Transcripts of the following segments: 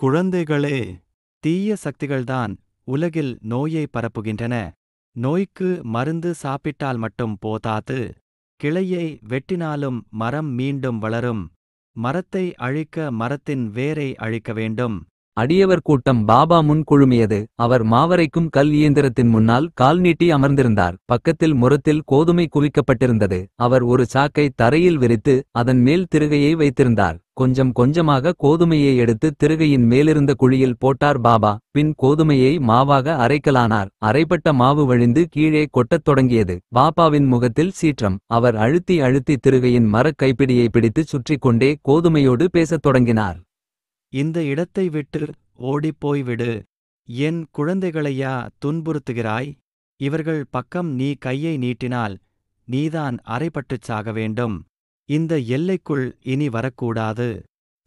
குழந்தைகளே, தீய சக்திகள்தான் உலகில் நோயை பரப்புகின்றன. நோய்க்கு மருந்து சாப்பிட்டால் மட்டும் போதாது. கிளையை வெட்டினாலும் மரம் மீண்டும் வளரும். மரத்தை அழிக்க மரத்தின் வேரை அழிக்க வேண்டும். அடியவர் கூட்டம் பாபா முன் குழுமியது. அவர் மாவரைக்கும் கல் இயந்திரத்தின் முன்னால் கால் நீட்டி அமர்ந்திருந்தார். பக்கத்தில் முரத்தில் கோதுமை குவிக்கப்பட்டிருந்தது. அவர் ஒரு சாக்கை தரையில் விரித்து அதன் மேல் திருகையை வைத்திருந்தார். கொஞ்சம் கொஞ்சமாக கோதுமையை எடுத்து திருகையின் மேலிருந்த குழியில் போட்டார் பாபா. பின் கோதுமையை மாவாக அரைக்கலானார். அரைப்பட்ட மாவு வழிந்து கீழே கொட்டத் தொடங்கியது. பாபாவின் முகத்தில் சீற்றம். அவர் அழுத்தி அழுத்தி திருகையின் மரக் கைப்பிடியை பிடித்து சுற்றிக் கொண்டே கோதுமையோடு பேசத் தொடங்கினார். இந்த இடத்தை விட்டு ஓடிப்போய்விடு. என் குழந்தைகளையா துன்புறுத்துகிறாய்? இவர்கள் பக்கம் நீ கையை நீட்டினால் நீதான் அரைப்பட்டுச் சாக வேண்டும். இந்த எல்லைக்குள் இனி வரக்கூடாது.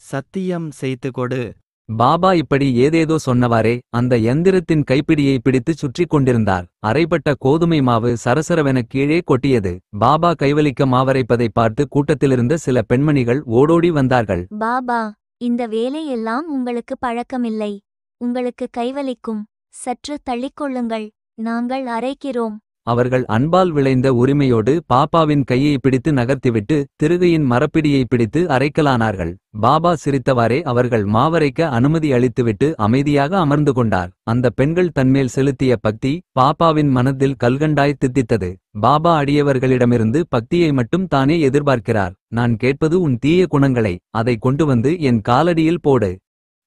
சத்தியம் செய்து கொடு. பாபா இப்படி ஏதேதோ சொன்னவாறே அந்த யந்திரத்தின் கைப்பிடியை பிடித்து சுற்றிக் கொண்டிருந்தார். அரைப்பட்ட கோதுமை மாவு சரசரவென கீழே கொட்டியது. பாபா கைவலிக்க மாவரைப்பதை பார்த்து கூட்டத்திலிருந்த சில பெண்மணிகள் ஓடோடி வந்தார்கள். பாபா, இந்த வேலையெல்லாம் உங்களுக்கு பழக்கமில்லை. உங்களுக்கு கைவலிக்கும். சற்று தள்ளிக்கொள்ளுங்கள், நாங்கள் அரைக்கிறோம். அவர்கள் அன்பால் விளைந்த உரிமையோடு பாபாவின் கையை பிடித்து நகர்த்திவிட்டு திருகையின் மரப்பிடியை பிடித்து அரைக்கலானார்கள். பாபா சிரித்தவாறே அவர்கள் மாவரைக்க அனுமதி அளித்துவிட்டு அமைதியாக அமர்ந்து கொண்டார். அந்த பெண்கள் தன்மேல் செலுத்திய பக்தி பாபாவின் மனத்தில் கல்கண்டாய் தித்தித்தது. பாபா அடியவர்களிடமிருந்து பக்தியை மட்டும் தானே எதிர்பார்க்கிறார். நான் கேட்பது உன் தீய குணங்களை. அதை கொண்டு வந்து என் காலடியில் போடு.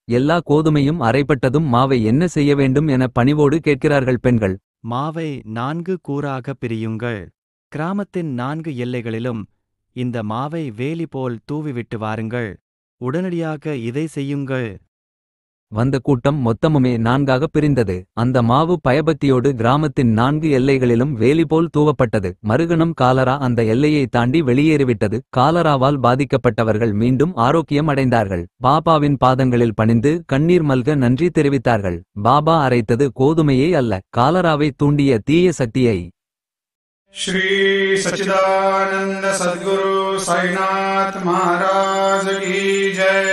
எல்லா கோதுமையும் அரைப்பட்டதும் மாவை என்ன செய்ய வேண்டும் என பணிவோடு கேட்கிறார்கள் பெண்கள். மாவை 4 கூறாக பிரியுங்கள். கிராமத்தின் 4 எல்லைகளிலும் இந்த மாவை வேலி போல் தூவிவிட்டு வாருங்கள். உடனடியாக இதை செய்யுங்கள். வந்த கூட்டம் மொத்தமுமே 4ஆக பிரிந்தது. அந்த மாவு பயபக்தியோடு கிராமத்தின் 4 எல்லைகளிலும் வேலிபோல் தூவப்பட்டது. மறுகணம் காலரா அந்த எல்லையை தாண்டி வெளியேறிவிட்டது. காலராவால் பாதிக்கப்பட்டவர்கள் மீண்டும் ஆரோக்கியம் அடைந்தார்கள். பாபாவின் பாதங்களில் பணிந்து கண்ணீர் மல்க நன்றி தெரிவித்தார்கள். பாபா அரைத்தது கோதுமையை அல்ல, காலராவை தூண்டிய தீய சக்தியை. श्री सच्चिदानंद सद्गुरु साईनाथ महाराज की जय।